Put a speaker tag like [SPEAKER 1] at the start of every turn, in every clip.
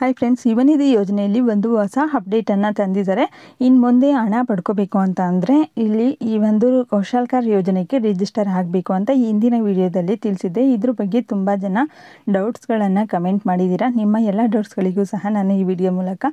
[SPEAKER 1] Hi friends, Yuvanidhi ಯೋಜನೆಯಲ್ಲಿ ಒಂದು ಹೊಸ ಅಪ್ಡೇಟನ್ನು ತಂದಿದ್ದಾರೆ. ಇನ್ನು ಮುಂದೆ ಹಣ ಪಡ್ಕೋಬೇಕು ಅಂತ ಅಂದರೆ ಇಲ್ಲಿ ಈ ಒಂದು ಕೌಶಲ್ಕರ್ ಯೋಜನೆಗೆ ರಿಜಿಸ್ಟರ್ ಆಗಬೇಕು ಅಂತ ಹಿಂದಿನ ವಿಡಿಯೋದಲ್ಲಿ ತಿಳಿಸಿದ್ದೆ. ಇದ್ರ ಬಗ್ಗೆ ತುಂಬ ಜನ ಡೌಟ್ಸ್ಗಳನ್ನು ಕಮೆಂಟ್ ಮಾಡಿದ್ದೀರಾ. ನಿಮ್ಮ ಎಲ್ಲ ಡೌಟ್ಸ್ಗಳಿಗೂ ಸಹ ನಾನು ಈ ವಿಡಿಯೋ ಮೂಲಕ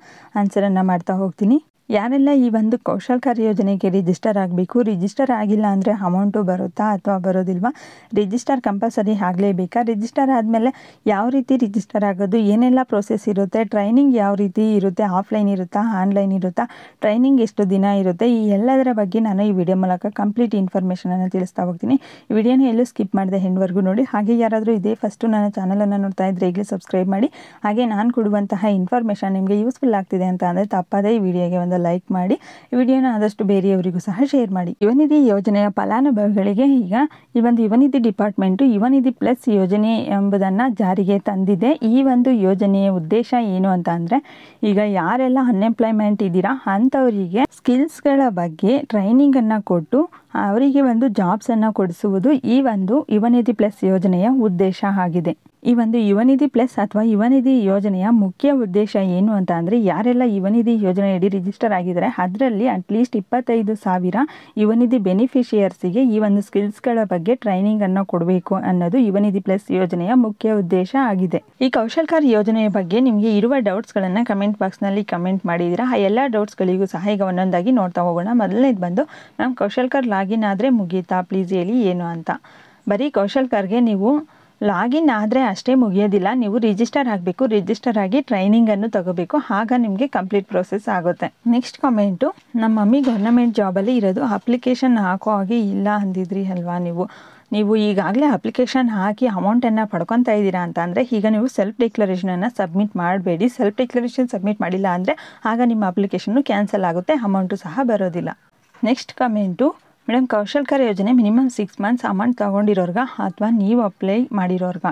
[SPEAKER 1] ಆನ್ಸರನ್ನು ಮಾಡ್ತಾ ಹೋಗ್ತೀನಿ. ಯಾರೆಲ್ಲ ಈ ಒಂದು ಕೌಶಲ್ಕರ್ ಯೋಜನೆಗೆ ರಿಜಿಸ್ಟರ್ ಆಗಬೇಕು, ರಿಜಿಸ್ಟರ್ ಆಗಿಲ್ಲ ಅಂದರೆ ಅಮೌಂಟು ಬರುತ್ತಾ ಅಥವಾ ಬರೋದಿಲ್ವಾ, ರಿಜಿಸ್ಟರ್ ಕಂಪಲ್ಸರಿ ಆಗಲೇಬೇಕಾ, ರಿಜಿಸ್ಟರ್ ಆದಮೇಲೆ ಯಾವ ರೀತಿ ರಿಜಿಸ್ಟರ್ ಆಗೋದು, ಏನೆಲ್ಲ ಪ್ರೋಸೆಸ್ ಇರುತ್ತೆ, ಟ್ರೈನಿಂಗ್ ಯಾವ ರೀತಿ ಇರುತ್ತೆ, ಆಫ್ಲೈನ್ ಇರುತ್ತಾ ಆನ್ಲೈನ್ ಇರುತ್ತಾ, ಟ್ರೈನಿಂಗ್ ಎಷ್ಟು ದಿನ ಇರುತ್ತೆ, ಈ ಎಲ್ಲದರ ಬಗ್ಗೆ ನಾನು ಈ ವಿಡಿಯೋ ಮೂಲಕ ಕಂಪ್ಲೀಟ್ ಇನ್ಫಾರ್ಮೇಷನನ್ನು ತಿಳಿಸ್ತಾ ಹೋಗ್ತೀನಿ. ಈ ವಿಡಿಯೋನ ಎಲ್ಲೂ ಸ್ಕಿಪ್ ಮಾಡಿದೆ ಎಂಡ್ವರೆಗೂ ನೋಡಿ. ಹಾಗೆ ಯಾರಾದರೂ ಇದೇ ಫಸ್ಟು ನನ್ನ ಚಾನಲನ್ನು ನೋಡ್ತಾ ಇದ್ದರೆ ಈಗಲೇ ಸಬ್ಸ್ಕ್ರೈಬ್ ಮಾಡಿ. ಹಾಗೆ ನಾನು ಕೊಡುವಂತಹ ಇನ್ಫಾರ್ಮೇಷನ್ ನಿಮಗೆ ಯೂಸ್ಫುಲ್ ಆಗ್ತಿದೆ ಅಂತ ಅಂದರೆ ತಪ್ಪದೇ ಈ ವಿಡಿಯೋಗೆ ಒಂದು ಲೈಕ್ ಮಾಡಿ, ಈ ವಿಡಿಯೋನ ಆದಷ್ಟು ಬೇರೆಯವರಿಗೂ ಸಹ ಶೇರ್ ಮಾಡಿ. ಯುವನಿಧಿ ಯೋಜನೆಯ ಫಲಾನುಭವಿಗಳಿಗೆ ಈಗ ಈ ಒಂದು ಯುವನಿಧಿ ಡಿಪಾರ್ಟ್ಮೆಂಟು ಯುವನಿಧಿ ಪ್ಲಸ್ ಯೋಜನೆ ಎಂಬುದನ್ನು ಜಾರಿಗೆ ತಂದಿದೆ. ಈ ಒಂದು ಯೋಜನೆಯ ಉದ್ದೇಶ ಏನು ಅಂತ ಅಂದರೆ, ಈಗ ಯಾರೆಲ್ಲ ಅನ್ಎಂಪ್ಲಾಯ್ಮೆಂಟ್ ಇದ್ದೀರಾ ಅಂಥವರಿಗೆ ಸ್ಕಿಲ್ಸ್ಗಳ ಬಗ್ಗೆ ಟ್ರೈನಿಂಗನ್ನು ಕೊಟ್ಟು ಅವರಿಗೆ ಒಂದು ಜಾಬ್ಸನ್ನು ಕೊಡಿಸುವುದು ಈ ಒಂದು ಯುವನಿಧಿ ಪ್ಲಸ್ ಯೋಜನೆಯ ಉದ್ದೇಶ ಆಗಿದೆ. ಈ ಒಂದು ಯುವನಿಧಿ ಪ್ಲಸ್ ಅಥವಾ ಯುವನಿಧಿ ಯೋಜನೆಯ ಮುಖ್ಯ ಉದ್ದೇಶ ಏನು ಅಂತ ಅಂದರೆ, ಯಾರೆಲ್ಲ ಯುವನಿಧಿ ಯೋಜನೆಯಡಿ ರಿಜಿಸ್ಟರ್ ಆಗಿದ್ದಾರೆ ಅದರಲ್ಲಿ ಅಟ್ಲೀಸ್ಟ್ 25,000 ಯುವನಿಧಿ ಬೆನಿಫಿಷಿಯರ್ಸಿಗೆ ಈ ಒಂದು ಸ್ಕಿಲ್ಸ್ಗಳ ಬಗ್ಗೆ ಟ್ರೈನಿಂಗನ್ನು ಕೊಡಬೇಕು ಅನ್ನೋದು ಯುವನಿಧಿ ಪ್ಲಸ್ ಯೋಜನೆಯ ಮುಖ್ಯ ಉದ್ದೇಶ ಆಗಿದೆ. ಈ ಕೌಶಲ್ಕರ್ ಯೋಜನೆಯ ಬಗ್ಗೆ ನಿಮಗೆ ಇರುವ ಡೌಟ್ಸ್ಗಳನ್ನು ಕಮೆಂಟ್ ಬಾಕ್ಸ್ನಲ್ಲಿ ಕಮೆಂಟ್ ಮಾಡಿದ್ದೀರಾ. ಆ ಎಲ್ಲ ಡೌಟ್ಸ್ಗಳಿಗೂ ಸಹ ಈಗ ಒಂದೊಂದಾಗಿ ನೋಡ್ತಾ ಹೋಗೋಣ. ಮೊದಲನೇದು ಬಂದು, ನಮ್ಮ ಕೌಶಲ್ಕರ್ ಲಾಗಿನ್ ಆದರೆ ಮುಗೀತಾ, ಪ್ಲೀಸ್ ಹೇಳಿ ಏನು ಅಂತ. ಬರೀ ಕೌಶಲ್ಕರ್ಗೆ ನೀವು ಲಾಗಿನ್ ಆದರೆ ಅಷ್ಟೇ ಮುಗಿಯೋದಿಲ್ಲ, ನೀವು ರಿಜಿಸ್ಟರ್ ಆಗಬೇಕು. ರಿಜಿಸ್ಟರ್ ಆಗಿ ಟ್ರೈನಿಂಗನ್ನು ತಗೋಬೇಕು, ಆಗ ನಿಮಗೆ ಕಂಪ್ಲೀಟ್ ಪ್ರೋಸೆಸ್ ಆಗುತ್ತೆ. ನೆಕ್ಸ್ಟ್ ಕಮೆಂಟು, ನಮ್ಮ ಮಮ್ಮಿ ಗೌರ್ನಮೆಂಟ್ ಜಾಬಲ್ಲಿ ಇರೋದು, ಅಪ್ಲಿಕೇಶನ್ ಹಾಕೋ ಹಾಗೆ ಇಲ್ಲ ಅಂದಿದ್ರಿ ಅಲ್ವಾ ನೀವು ಈಗಾಗಲೇ ಅಪ್ಲಿಕೇಶನ್ ಹಾಕಿ ಅಮೌಂಟನ್ನು ಪಡ್ಕೊತಾ ಇದ್ದೀರಾ ಅಂತ ಅಂದರೆ ಈಗ ನೀವು ಸೆಲ್ಫ್ ಡಿಕ್ಲರೇಷನನ್ನು ಸಬ್ಮಿಟ್ ಮಾಡಬೇಡಿ. ಸೆಲ್ಫ್ ಡಿಕ್ಲರೇಷನ್ ಸಬ್ಮಿಟ್ ಮಾಡಿಲ್ಲ ಅಂದರೆ ಆಗ ನಿಮ್ಮ ಅಪ್ಲಿಕೇಶನ್ನು ಕ್ಯಾನ್ಸಲ್ ಆಗುತ್ತೆ, ಅಮೌಂಟು ಸಹ ಬರೋದಿಲ್ಲ. ನೆಕ್ಸ್ಟ್ ಕಮೆಂಟು, ಮೇಡಮ್ ಕೌಶಲ್ಕರ್ ಯೋಜನೆ ಮಿನಿಮಮ್ 6 ಮಂತ್ಸ್ ಅಮೌಂಟ್ ತೊಗೊಂಡಿರೋರ್ಗ ಅಥವಾ ನೀವು ಅಪ್ಲೈ ಮಾಡಿರೋರ್ಗ,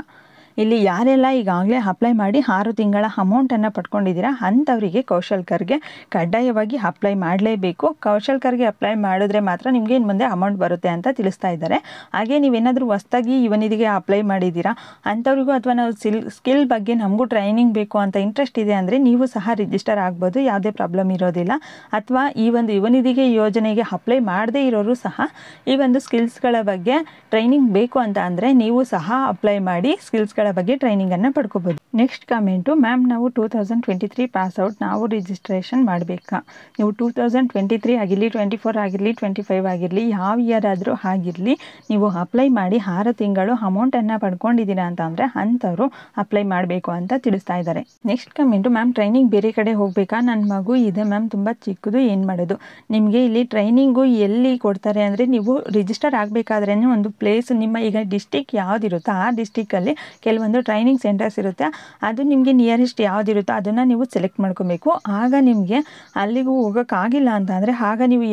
[SPEAKER 1] ಇಲ್ಲಿ ಯಾರೆಲ್ಲ ಈಗಾಗಲೇ ಅಪ್ಲೈ ಮಾಡಿ 6 ತಿಂಗಳ ಅಮೌಂಟನ್ನು ಪಡ್ಕೊಂಡಿದ್ದೀರಾ ಅಂಥವರಿಗೆ ಕೌಶಲ್ಕರ್ಗೆ ಕಡ್ಡಾಯವಾಗಿ ಅಪ್ಲೈ ಮಾಡಲೇಬೇಕು. ಕೌಶಲ್ಕರ್ಗೆ ಅಪ್ಲೈ ಮಾಡಿದ್ರೆ ಮಾತ್ರ ನಿಮಗೆ ಇನ್ನು ಮುಂದೆ ಅಮೌಂಟ್ ಬರುತ್ತೆ ಅಂತ ತಿಳಿಸ್ತಾ ಇದ್ದಾರೆ. ಹಾಗೆ ನೀವೇನಾದರೂ ಹೊಸ್ದಾಗಿ ಯುವನಿಧಿಗೆ ಅಪ್ಲೈ ಮಾಡಿದ್ದೀರಾ ಅಂಥವ್ರಿಗೂ ಅಥವಾ ನಾವು ಸ್ಕಿಲ್ ಬಗ್ಗೆ ನಮಗೂ ಟ್ರೈನಿಂಗ್ ಬೇಕು ಅಂತ ಇಂಟ್ರೆಸ್ಟ್ ಇದೆ ಅಂದರೆ ನೀವು ಸಹ ರಿಜಿಸ್ಟರ್ ಆಗ್ಬೋದು, ಯಾವುದೇ ಪ್ರಾಬ್ಲಮ್ ಇರೋದಿಲ್ಲ. ಅಥವಾ ಈ ಒಂದು ಯುವನಿಧಿಗೆ ಯೋಜನೆಗೆ ಅಪ್ಲೈ ಮಾಡದೇ ಇರೋರು ಸಹ ಈ ಒಂದು ಸ್ಕಿಲ್ಸ್ಗಳ ಬಗ್ಗೆ ಟ್ರೈನಿಂಗ್ ಬೇಕು ಅಂತ ಅಂದರೆ ನೀವು ಸಹ ಅಪ್ಲೈ ಮಾಡಿ ಸ್ಕಿಲ್ಸ್ಗಳ ಬಗ್ಗೆ ಟ್ರೈನಿಂಗನ್ನು ಪಡ್ಕೋಬೋದು. ನೆಕ್ಸ್ಟ್ ಕಮೆಂಟು, ಮ್ಯಾಮ್ ನಾವು 2023 ಪಾಸ್ಔಟ್, ನಾವು ರಿಜಿಸ್ಟ್ರೇಷನ್ ಮಾಡಬೇಕಾ? ನೀವು 2023 ಆಗಿರಲಿ, 24 ಆಗಿರಲಿ, 25 ಆಗಿರಲಿ, ಯಾವ ಇಯರ್ ಆದರೂ ಆಗಿರಲಿ, ನೀವು ಅಪ್ಲೈ ಮಾಡಿ 6 ತಿಂಗಳು ಅಮೌಂಟನ್ನು ಪಡ್ಕೊಂಡಿದ್ದೀರಾ ಅಂತ ಅಂದರೆ ಅಂಥವರು ಅಪ್ಲೈ ಮಾಡಬೇಕು ಅಂತ ತಿಳಿಸ್ತಾ ಇದ್ದಾರೆ. ನೆಕ್ಸ್ಟ್ ಕಮೆಂಟು, ಮ್ಯಾಮ್ ಟ್ರೈನಿಂಗ್ ಬೇರೆ ಕಡೆ ಹೋಗಬೇಕಾ? ನನ್ನ ಮಗು ಇದೆ ಮ್ಯಾಮ್, ತುಂಬ ಚಿಕ್ಕದು, ಏನು ಮಾಡೋದು? ನಿಮಗೆ ಇಲ್ಲಿ ಟ್ರೈನಿಂಗು ಎಲ್ಲಿ ಕೊಡ್ತಾರೆ ಅಂದರೆ, ನೀವು ರಿಜಿಸ್ಟರ್ ಆಗಬೇಕಾದ್ರೇ ಒಂದು ಪ್ಲೇಸ್, ನಿಮ್ಮ ಈಗ ಡಿಸ್ಟಿಕ್ ಯಾವುದಿರುತ್ತೋ ಆ ಡಿಸ್ಟಿಕ್ಕಲ್ಲಿ ಕೆಲವೊಂದು ಟ್ರೈನಿಂಗ್ ಸೆಂಟರ್ಸ್ ಇರುತ್ತೆ. ಅದು ನಿಮಗೆ ನಿಯರೆಸ್ಟ್ ಯಾವುದಿರುತ್ತೋ ಅದನ್ನು ನೀವು ಸೆಲೆಕ್ಟ್ ಮಾಡ್ಕೊಬೇಕು. ಆಗ ನಿಮಗೆ ಅಲ್ಲಿಗೂ ಹೋಗೋಕ್ಕಾಗಿಲ್ಲ ಅಂತ ಅಂದರೆ ಆಗ ನೀವು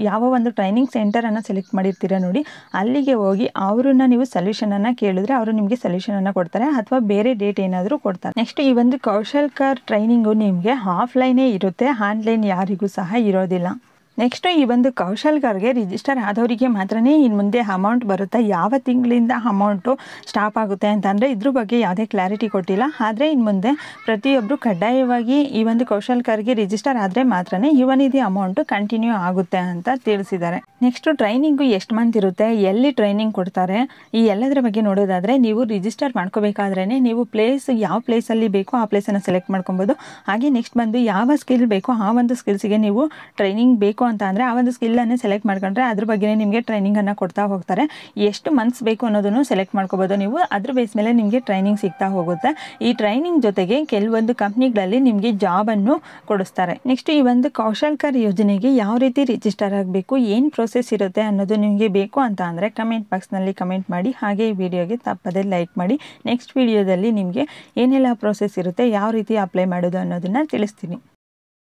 [SPEAKER 1] ಯಾವ ಒಂದು ಟ್ರೈನಿಂಗ್ ಸೆಂಟರನ್ನು ಸೆಲೆಕ್ಟ್ ಮಾಡಿರ್ತೀರ ನೋಡಿ, ಅಲ್ಲಿಗೆ ಹೋಗಿ ಅವರನ್ನು ನೀವು ಸೊಲ್ಯೂಷನನ್ನು ಕೇಳಿದ್ರೆ ಅವರು ನಿಮಗೆ ಸೊಲ್ಯೂಷನನ್ನು ಕೊಡ್ತಾರೆ ಅಥವಾ ಬೇರೆ ಡೇಟ್ ಏನಾದರೂ ಕೊಡ್ತಾರೆ. ನೆಕ್ಸ್ಟ್ ಈ ಒಂದು ಕೌಶಲ್ಕರ್ ಟ್ರೈನಿಂಗು ನಿಮಗೆ ಆಫ್ಲೈನೇ ಇರುತ್ತೆ, ಆನ್ಲೈನ್ ಯಾರಿಗೂ ಸಹ ಇರೋದಿಲ್ಲ. ನೆಕ್ಸ್ಟು ಈ ಒಂದು ಕೌಶಲ್ಕರ್ಗೆ ರಿಜಿಸ್ಟರ್ ಆದವರಿಗೆ ಮಾತ್ರನೇ ಇನ್ನು ಮುಂದೆ ಅಮೌಂಟ್ ಬರುತ್ತೆ. ಯಾವ ತಿಂಗಳಿಂದ ಅಮೌಂಟು ಸ್ಟಾಪ್ ಆಗುತ್ತೆ ಅಂತಂದರೆ ಇದ್ರ ಬಗ್ಗೆ ಯಾವುದೇ ಕ್ಲಾರಿಟಿ ಕೊಟ್ಟಿಲ್ಲ. ಆದರೆ ಇನ್ನು ಮುಂದೆ ಪ್ರತಿಯೊಬ್ಬರು ಕಡ್ಡಾಯವಾಗಿ ಈ ಒಂದು ಕೌಶಲ್ಕರ್ಗೆ ರಿಜಿಸ್ಟರ್ ಆದರೆ ಮಾತ್ರನೇ ಯುವನಿಧಿ ಅಮೌಂಟು ಕಂಟಿನ್ಯೂ ಆಗುತ್ತೆ ಅಂತ ತಿಳಿಸಿದ್ದಾರೆ. ನೆಕ್ಸ್ಟು ಟ್ರೈನಿಂಗು ಎಷ್ಟು ಮಂತ್ ಇರುತ್ತೆ, ಎಲ್ಲಿ ಟ್ರೈನಿಂಗ್ ಕೊಡ್ತಾರೆ, ಈ ಎಲ್ಲದರ ಬಗ್ಗೆ ನೋಡೋದಾದರೆ ನೀವು ರಿಜಿಸ್ಟರ್ ಮಾಡ್ಕೋಬೇಕಾದ್ರೇ ನೀವು ಪ್ಲೇಸ್ ಯಾವ ಪ್ಲೇಸಲ್ಲಿ ಬೇಕೋ ಆ ಪ್ಲೇಸನ್ನು ಸೆಲೆಕ್ಟ್ ಮಾಡ್ಕೊಬೋದು. ಹಾಗೆ ನೆಕ್ಸ್ಟ್ ಬಂದು ಯಾವ ಸ್ಕಿಲ್ ಬೇಕೋ ಆ ಒಂದು ಸ್ಕಿಲ್ಸಿಗೆ ನೀವು ಟ್ರೈನಿಂಗ್ ಬೇಕು ಅಂತ ಅಂದರೆ ಆ ಒಂದು ಸ್ಕಿಲ್ಲನ್ನು ಸೆಲೆಕ್ಟ್ ಮಾಡ್ಕೊಂಡ್ರೆ ಅದ್ರ ಬಗ್ಗೆ ನಿಮಗೆ ಟ್ರೈನಿಂಗನ್ನು ಕೊಡ್ತಾ ಹೋಗ್ತಾರೆ. ಎಷ್ಟು ಮಂತ್ಸ್ ಬೇಕು ಅನ್ನೋದನ್ನು ಸೆಲೆಕ್ಟ್ ಮಾಡ್ಕೋಬೋದು ನೀವು, ಅದ್ರ ಬೇಸ್ ಮೇಲೆ ನಿಮಗೆ ಟ್ರೈನಿಂಗ್ ಸಿಗ್ತಾ ಹೋಗುತ್ತೆ. ಈ ಟ್ರೈನಿಂಗ್ ಜೊತೆಗೆ ಕೆಲವೊಂದು ಕಂಪ್ನಿಗಳಲ್ಲಿ ನಿಮಗೆ ಜಾಬನ್ನು ಕೊಡಿಸ್ತಾರೆ. ನೆಕ್ಸ್ಟ್ ಈ ಒಂದು ಕೌಶಲ್ಕರ್ ಯೋಜನೆಗೆ ಯಾವ ರೀತಿ ರಿಜಿಸ್ಟರ್ ಆಗಬೇಕು, ಏನು ಪ್ರೋಸೆಸ್ ಇರುತ್ತೆ ಅನ್ನೋದು ನಿಮಗೆ ಬೇಕು ಅಂತ ಅಂದರೆ ಕಮೆಂಟ್ ಬಾಕ್ಸ್ನಲ್ಲಿ ಕಮೆಂಟ್ ಮಾಡಿ. ಹಾಗೆ ಈ ವಿಡಿಯೋಗೆ ತಪ್ಪದೇ ಲೈಕ್ ಮಾಡಿ. ನೆಕ್ಸ್ಟ್ ವಿಡಿಯೋದಲ್ಲಿ ನಿಮಗೆ ಏನೆಲ್ಲ ಪ್ರೋಸೆಸ್ ಇರುತ್ತೆ, ಯಾವ ರೀತಿ ಅಪ್ಲೈ ಮಾಡೋದು ಅನ್ನೋದನ್ನು ತಿಳಿಸ್ತೀನಿ.